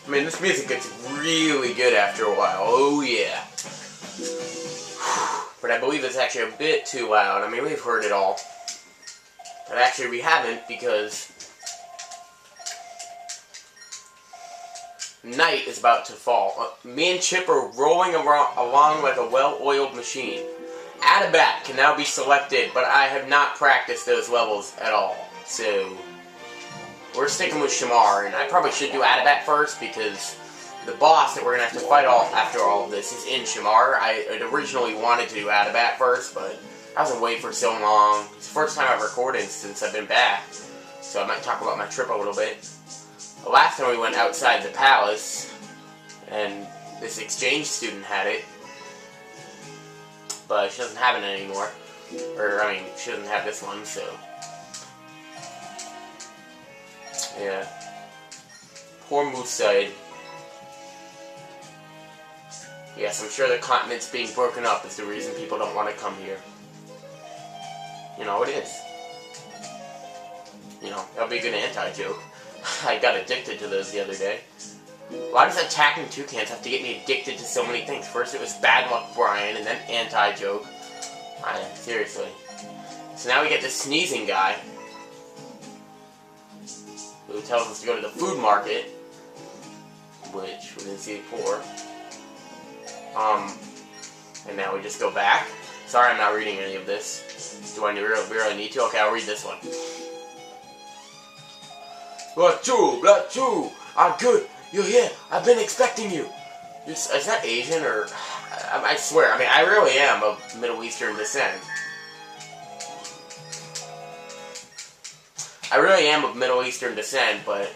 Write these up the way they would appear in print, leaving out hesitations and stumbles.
I mean, this music gets really good after a while. Oh, yeah. But I believe it's actually a bit too loud. I mean, we've heard it all. But actually, we haven't, because night is about to fall. Me and Chip are rolling along like a well-oiled machine. Add a bat can now be selected, but I have not practiced those levels at all. So we're sticking with Shamar, and I probably should do Add a bat first, because the boss that we're going to have to fight after all of this is in Shamar. I had originally wanted to do Add a bat first, but I was away for so long. It's the first time I've recorded since I've been back, so I might talk about my trip a little bit. The last time we went outside the palace, and this exchange student had it, but she doesn't have it anymore. Or, I mean, she doesn't have this one, so yeah. Poor Moose Side. Yes, I'm sure the continent's being broken up is the reason people don't want to come here. You know, it is. You know, that'll be a good anti-joke. I got addicted to those the other day. Why does attacking toucans have to get me addicted to so many things? First it was Bad Luck Brian, and then anti-joke. Seriously. So now we get this sneezing guy, who tells us to go to the food market, which we didn't see before. And now we just go back. Sorry I'm not reading any of this. Do I really need to? Okay, I'll read this one. Blachoo, I'm good. You're here. I've been expecting you. Is that Asian or... I swear, I mean, I really am of Middle Eastern descent. I really am of Middle Eastern descent, but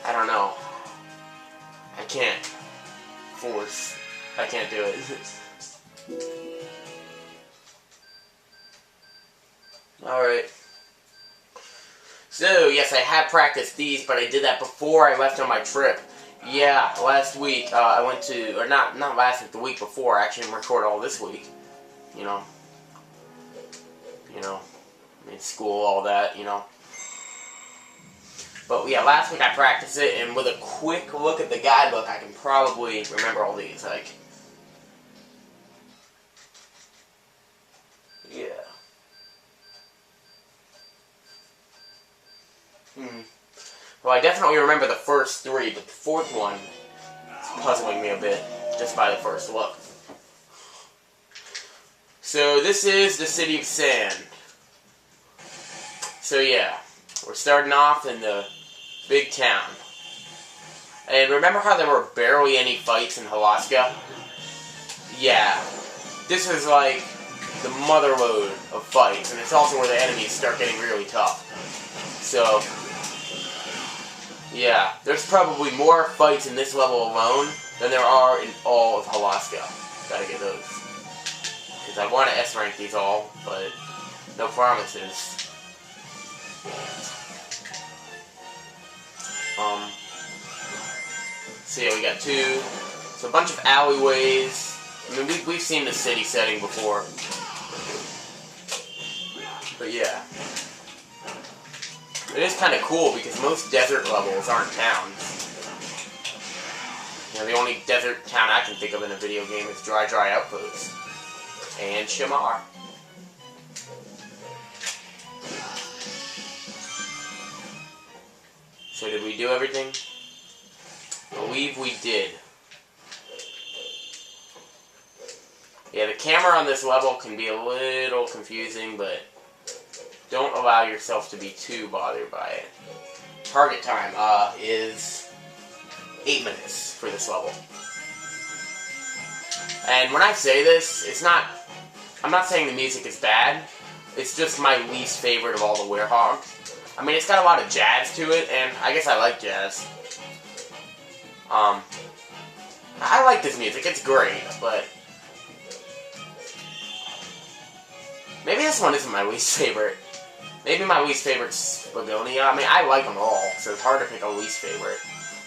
I don't know. I can't force. I can't do it. Alright. So, yes, I have practiced these, but I did that before I left on my trip. Yeah, last week, I went to, or not last week, the week before. I actually recorded all this week. You know, I mean, school, all that, you know. But, yeah, last week I practiced it, and with a quick look at the guidebook, I can probably remember all these, like, yeah. Well, I definitely remember the first three, but the fourth one is puzzling me a bit, just by the first look. So, this is the City of Sand. So, yeah, we're starting off in the big town. And remember how there were barely any fights in Alaska? Yeah, this is like the motherlode of fights, and it's also where the enemies start getting really tough. So, yeah, there's probably more fights in this level alone than there are in all of Alaska. Gotta get those. Because I want to S-rank these all, but no promises. So yeah, we got two. So a bunch of alleyways. I mean, we've seen the city setting before. But yeah. It is kind of cool because most desert levels aren't towns. You know, the only desert town I can think of in a video game is Dry Outpost. And Shamar. So did we do everything? I believe we did. Yeah, the camera on this level can be a little confusing, but don't allow yourself to be too bothered by it. Target time is 8 minutes for this level. And when I say this, I'm not saying the music is bad. It's just my least favorite of all the Werehog. I mean, it's got a lot of jazz to it, and I guess I like jazz. I like this music. It's great, but maybe this one isn't my least favorite. Maybe my least favorite's Begonia. I mean, I like them all, so it's hard to pick a least favorite.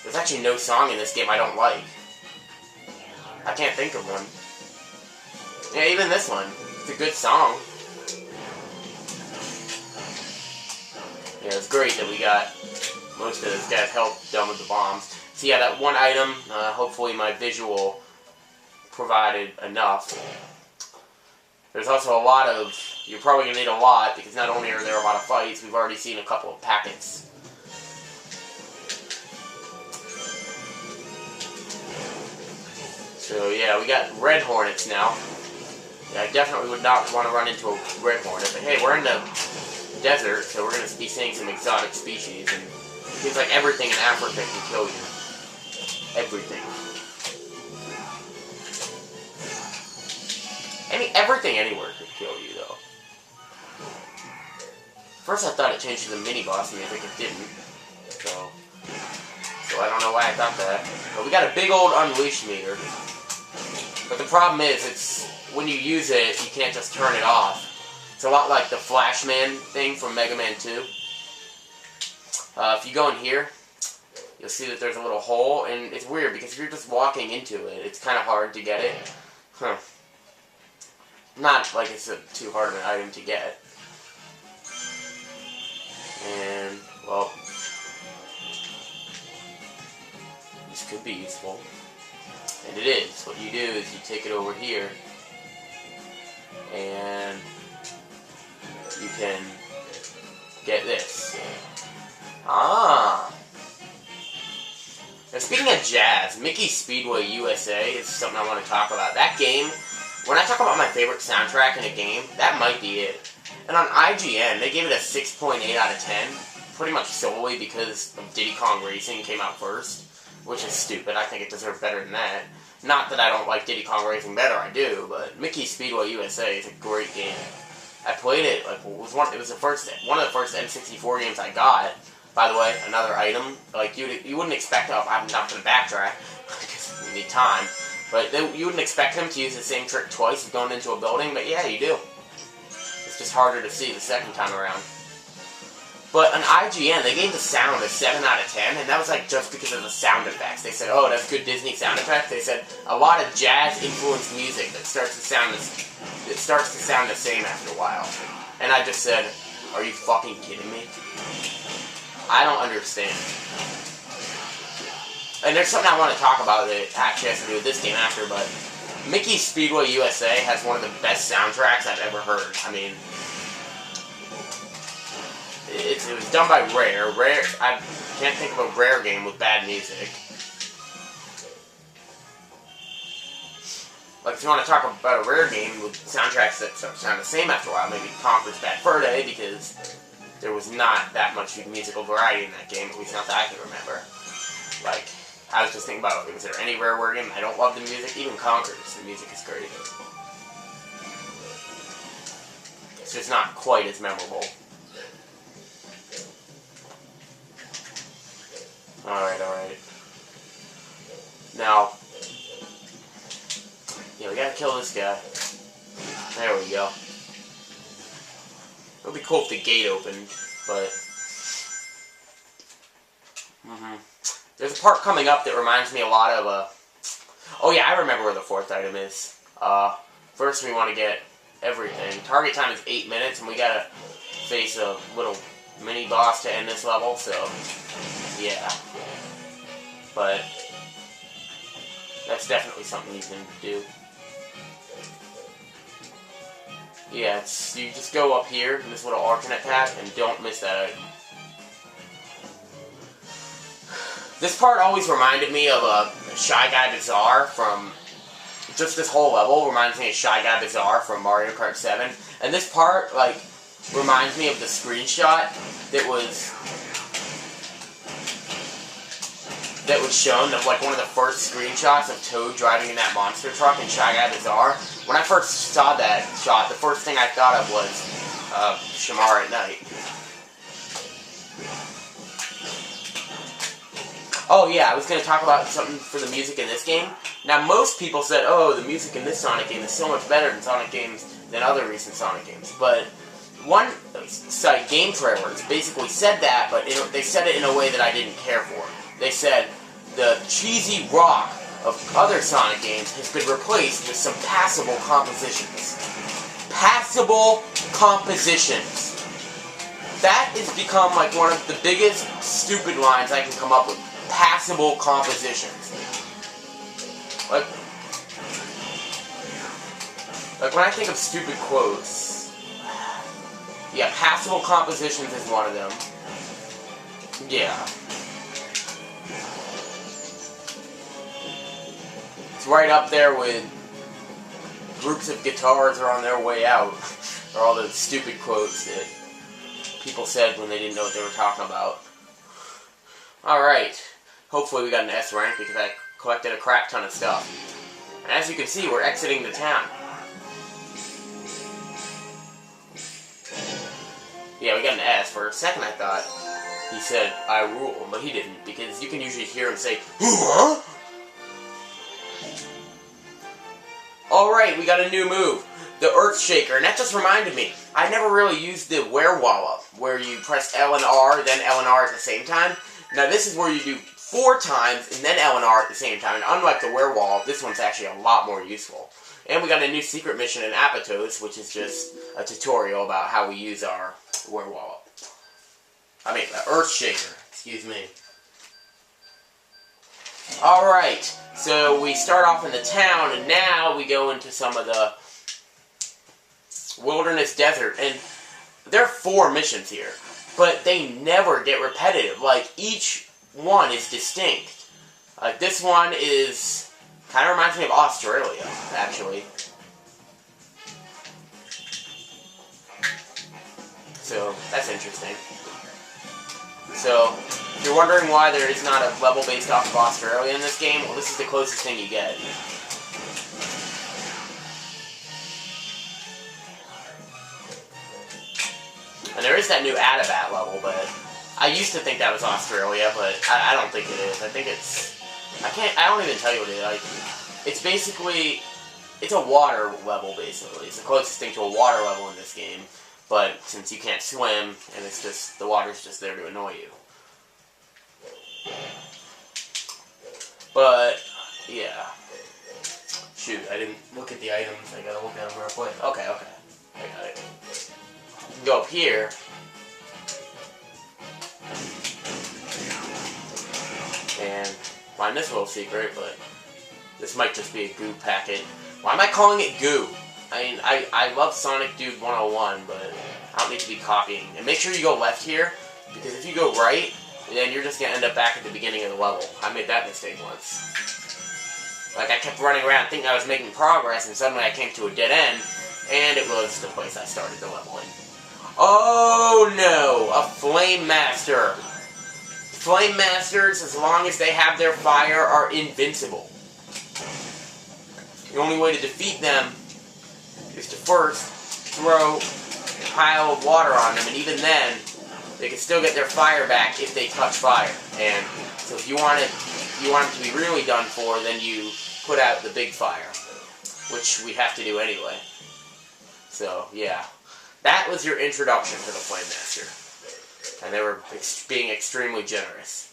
There's actually no song in this game I don't like. I can't think of one. Yeah, even this one. It's a good song. Yeah, it's great that we got most of this guy's help done with the bomb. So yeah, that one item, hopefully my visual provided enough. There's also a lot of, you're probably going to need a lot, because not only are there a lot of fights, we've already seen a couple of packets. So yeah, we got red hornets now. Yeah, I definitely would not want to run into a red hornet, but hey, we're in the desert, so we're going to be seeing some exotic species, and it seems like everything in Africa can kill you. Everything. Everything anywhere could kill you, though. First I thought it changed to the mini-boss music, it didn't. So I don't know why I thought that. But we got a big old unleash meter. But the problem is, it's when you use it, you can't just turn it off. It's a lot like the Flashman thing from Mega Man 2. If you go in here, you'll see that there's a little hole, and it's weird, because if you're just walking into it, it's kind of hard to get it. Not like it's too hard of an item to get. And, well, this could be useful. And it is. What you do is you take it over here, and you can get this. Ah! Now, speaking of jazz, Mickey Speedway USA is something I want to talk about. That game, when I talk about my favorite soundtrack in a game, that might be it. And on IGN, they gave it a 6.8 out of 10, pretty much solely because of Diddy Kong Racing came out first, which is stupid. I think it deserved better than that. Not that I don't like Diddy Kong Racing better, I do, but Mickey Speedway USA is a great game. I played it, like, it was one of the first N64 games I got. By the way, another item, like, you wouldn't expect, I'm not going to backtrack, because we need time, but you wouldn't expect them to use the same trick twice of going into a building, but yeah, you do. It's just harder to see the second time around. But on IGN, they gave the sound a 7 out of 10, and that was like just because of the sound effects. They said, oh, that's good Disney sound effects. They said a lot of jazz-influenced music that starts to sound the same after a while. And I just said, are you fucking kidding me? I don't understand. And there's something I want to talk about that actually has to do with this game after, but Mickey Speedway USA has one of the best soundtracks I've ever heard. I mean, it was done by Rare. I can't think of a Rare game with bad music. Like, if you want to talk about a Rare game with soundtracks that sound the same after a while, maybe Conker's Bad Fur Day, because there was not that much musical variety in that game, at least not that I can remember. Like, I was just thinking about, is there any Rareware game I don't love the music? Even Conker's, the music is great. It's just not quite as memorable. Alright. Now, yeah, we gotta kill this guy. There we go. It would be cool if the gate opened, but... There's a part coming up that reminds me a lot of, oh yeah, I remember where the fourth item is. First we want to get everything. Target time is 8 minutes, and we gotta face a little mini-boss to end this level, so... yeah. But that's definitely something you can do. Yeah, you just go up here in this little alternate path and don't miss that item. This part always reminded me of a Shy Guy Bazaar from... just this whole level reminds me of Shy Guy Bazaar from Mario Kart 7. And this part, like, reminds me of the screenshot that was shown, of like one of the first screenshots of Toad driving in that monster truck in Shy Guy Bazaar. When I first saw that shot, the first thing I thought of was Shamar at night. Oh yeah, I was going to talk about something for the music in this game. Now most people said, oh, the music in this Sonic game is so much better than Sonic games than other recent Sonic games. But one site, Game Trailers, basically said that, but they said it in a way that I didn't care for. They said the cheesy rock of other Sonic games has been replaced with some passable compositions. Passable compositions. That has become like one of the biggest stupid lines I can come up with. passable compositions. Like when I think of stupid quotes, yeah, passable compositions is one of them. Yeah. It's right up there with groups of guitars are on their way out, or all those stupid quotes that people said when they didn't know what they were talking about. Alright, hopefully we got an S rank because I collected a crap ton of stuff. And as you can see, we're exiting the town. Yeah, we got an S. For a second I thought he said, I rule, but he didn't, because you can usually hear him say, huh? Alright, we got a new move. The Earth Shaker, and that just reminded me, I never really used the Werewolf, where you press L and R, then L and R at the same time. Now this is where you do 4 times, and then L and R at the same time, and unlike the Werewolf, this one's actually a lot more useful. And we got a new secret mission in Apatos, which is just a tutorial about how we use our Werewolf. I mean, the Earth Shaker, excuse me. Alright, so we start off in the town, and now we go into some of the wilderness desert, and there are 4 missions here, but they never get repetitive. Like, each one is distinct. Like, this one is, kind of reminds me of Australia, actually. So, that's interesting. So, if you're wondering why there is not a level based off of Australia in this game, well, this is the closest thing you get. And there is that new Adabat level, but I used to think that was Australia, but I don't think it is. I think it's... I don't even tell you what it is. Like, it's basically... It's a water level, basically. It's the closest thing to a water level in this game. But since you can't swim, and it's just... The water's just there to annoy you. But, yeah. Shoot, I didn't look at the items. I gotta look at them real quick. Okay. I got it. You can go up here. And find this little secret, but this might just be a goo packet. Why am I calling it goo? I mean, I love Sonic Dude 101, but I don't need to be copying. And make sure you go left here, because if you go right, then you're just going to end up back at the beginning of the level. I made that mistake once. Like, I kept running around thinking I was making progress, and suddenly I came to a dead end, and it was the place I started the level in. Oh no! A Flame Master! Flame Masters, as long as they have their fire, are invincible. The only way to defeat them is to first throw a pile of water on them, and even then, they can still get their fire back if they touch fire. And so if you want it to be really done for, then you put out the big fire, which we have to do anyway. So, yeah. That was your introduction to the Flame Master. And they were being extremely generous.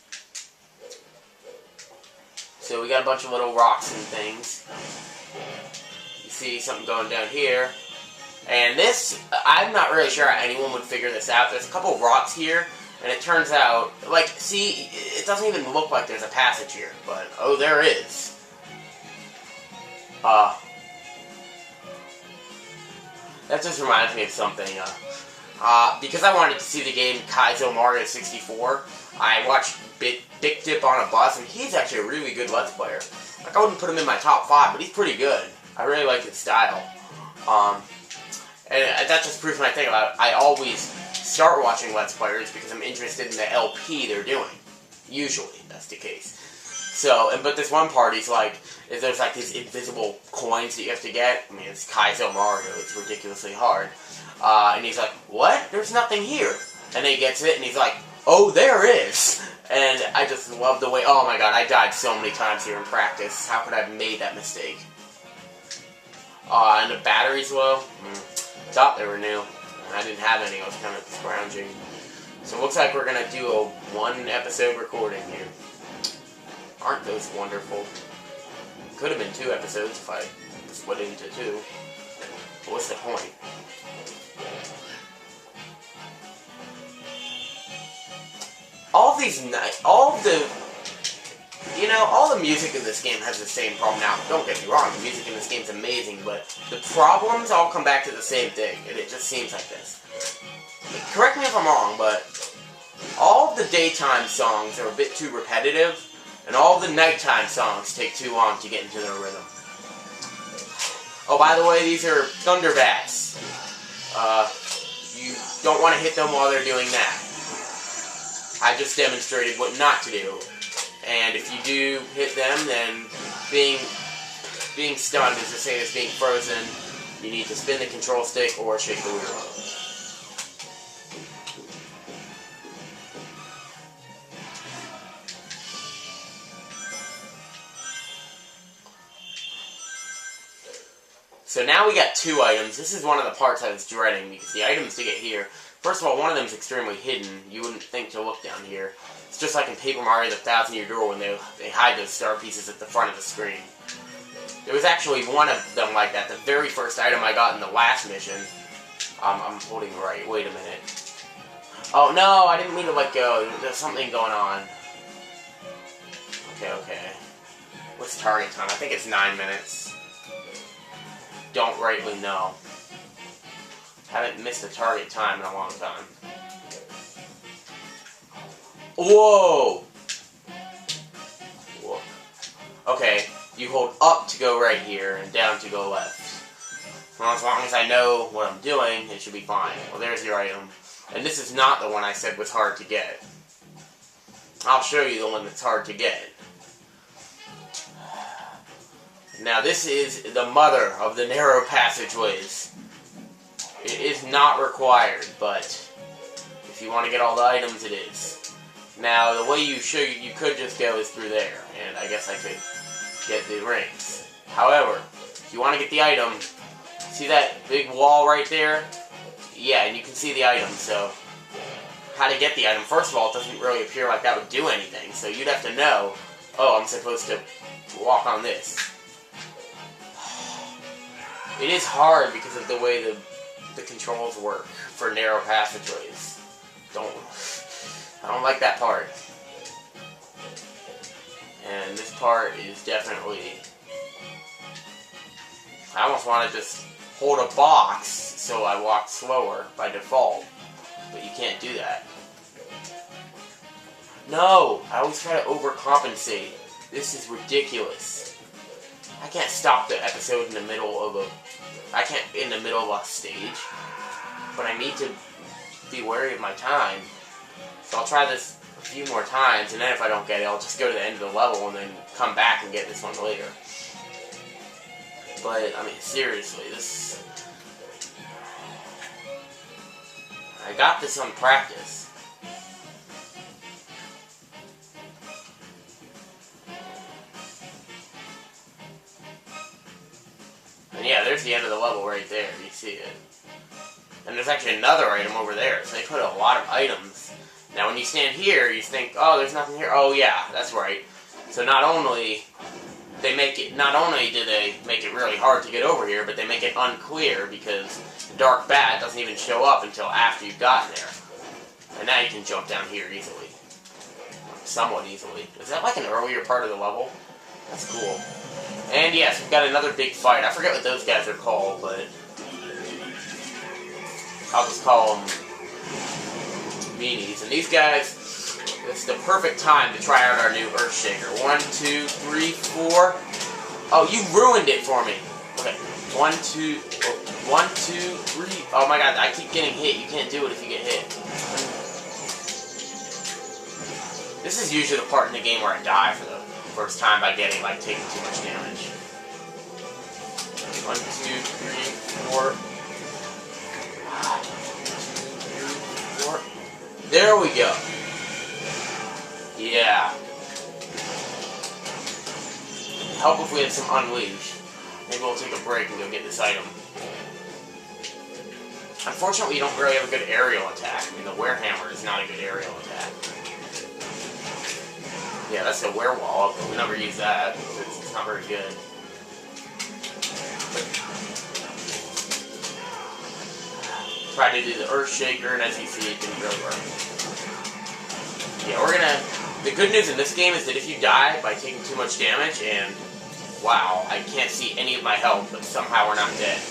So we got a bunch of little rocks and things. You see something going down here. And this, I'm not really sure how anyone would figure this out. There's a couple of rocks here, and it turns out, like, see, it doesn't even look like there's a passage here. But, oh, there is. That just reminds me of something. Because I wanted to see the game Kaizo Mario 64, I watched Big Dip on a Bus, and he's actually a really good Let's Player. Like, I wouldn't put him in my top 5, but he's pretty good. I really like his style. And that just proves my thing about it. I always start watching Let's Players because I'm interested in the LP they're doing. Usually, that's the case. So, but this one party's like, there's like these invisible coins that you have to get. I mean, it's Kaizo Mario, it's ridiculously hard. And he's like, what? There's nothing here. And then he gets it, and he's like, oh, there is. And I just love the way, oh my god, I died so many times here in practice. How could I have made that mistake? And the battery's low. Thought they were new. I didn't have any, I was kind of scrounging. So it looks like we're going to do a 1-episode recording here. Aren't those wonderful? Could have been 2 episodes if I split it into 2. But what's the point? All of the know, all the music in this game has the same problem. Now, don't get me wrong, the music in this game's amazing, but the problems all come back to the same thing, and it just seems like this. Correct me if I'm wrong, but all of the daytime songs are a bit too repetitive, and all the nighttime songs take too long to get into their rhythm. Oh, by the way, these are thunder bats. You don't want to hit them while they're doing that. I just demonstrated what not to do. And if you do hit them, then being stunned is the same as being frozen. You need to spin the control stick or shake the wheel. So now we got 2 items. This is one of the parts I was dreading, because the items to get here, first of all, one of them is extremely hidden. You wouldn't think to look down here. It's just like in Paper Mario the 1000-Year Door when they hide those star pieces at the front of the screen. There was actually one of them like that. The very first item I got in the last mission. I'm holding right. Wait a minute. Oh, no, I didn't mean to let go. There's something going on. Okay. What's target time? I think it's 9 minutes. Don't rightly know. Haven't missed a target time in a long time. Whoa! Whoa. Okay, you hold up to go right here and down to go left. Well, as long as I know what I'm doing, it should be fine. Well, there's your item. And this is not the one I said was hard to get. I'll show you the one that's hard to get. Now, this is the mother of the narrow passageways. It is not required, but if you want to get all the items, it is. Now, the way you could just go is through there, and I guess I could get the rings. However, if you want to get the item, see that big wall right there? Yeah, and you can see the item, so how to get the item. First of all, it doesn't really appear like that would do anything, so you'd have to know, oh, I'm supposed to walk on this. It is hard because of the way the controls work for narrow passageways. I don't like that part. And this part is definitely... I almost want to just hold a box so I walk slower by default. But you can't do that. No! I always try to overcompensate. This is ridiculous. I can't stop the episode in the middle of a stage, but I need to be wary of my time. So I'll try this a few more times, and then if I don't get it, I'll just go to the end of the level and then come back and get this one later. But, I mean, seriously, I got this on practice. And yeah, there's the end of the level right there. You see it. And there's actually another item over there. So they put a lot of items. Now when you stand here, you think, oh, there's nothing here. Oh yeah, that's right. So not only do they make it really hard to get over here, but they make it unclear because the dark bat doesn't even show up until after you've gotten there. And now you can jump down here easily. Somewhat easily. Is that like an earlier part of the level? That's cool. And yes, we've got another big fight. I forget what those guys are called, but I'll just call them meanies. And these guys, it's the perfect time to try out our new Earthshaker. 1, 2, 3, 4. Oh, you ruined it for me. Okay. 1, 2, 3. Oh my god, I keep getting hit. You can't do it if you get hit. This is usually the part in the game where I die for the first time by taking too much damage. 1, 2, 3, 4. 1, 2, 3, 4. There we go. Yeah. Help if we had some Unleash. Maybe we'll take a break and go get this item. Unfortunately, you don't really have a good aerial attack. I mean, the Werehammer is not a good aerial attack. Yeah, that's a Werewolf, but we never use that. It's not very good. Tried to do the Earthshaker, and as you see, it didn't really work. Yeah, we're gonna The good news in this game is that if you die by taking too much damage, and wow, I can't see any of my health, but somehow we're not dead.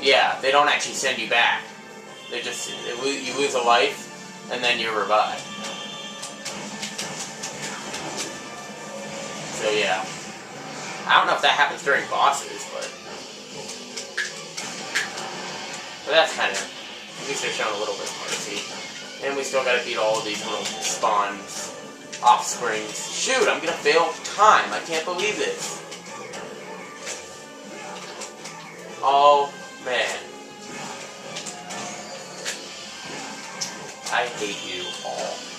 Yeah, they don't actually send you back. They just, you lose a life, and then you're revived. So yeah. I don't know if that happens during bosses, but that's kind of, at least they're showing a little bit of mercy. And we still gotta beat all of these little spawns, offsprings. Shoot, I'm gonna fail time. I can't believe this. Oh, man. I hate you all.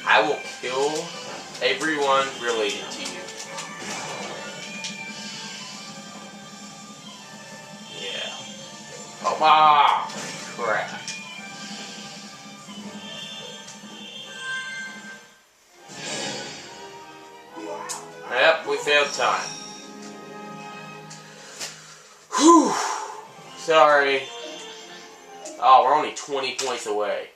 I will kill everyone related to you. Yeah. Oh, ah, crap. Yep, we failed time. Whew. Sorry. Oh, we're only 20 points away.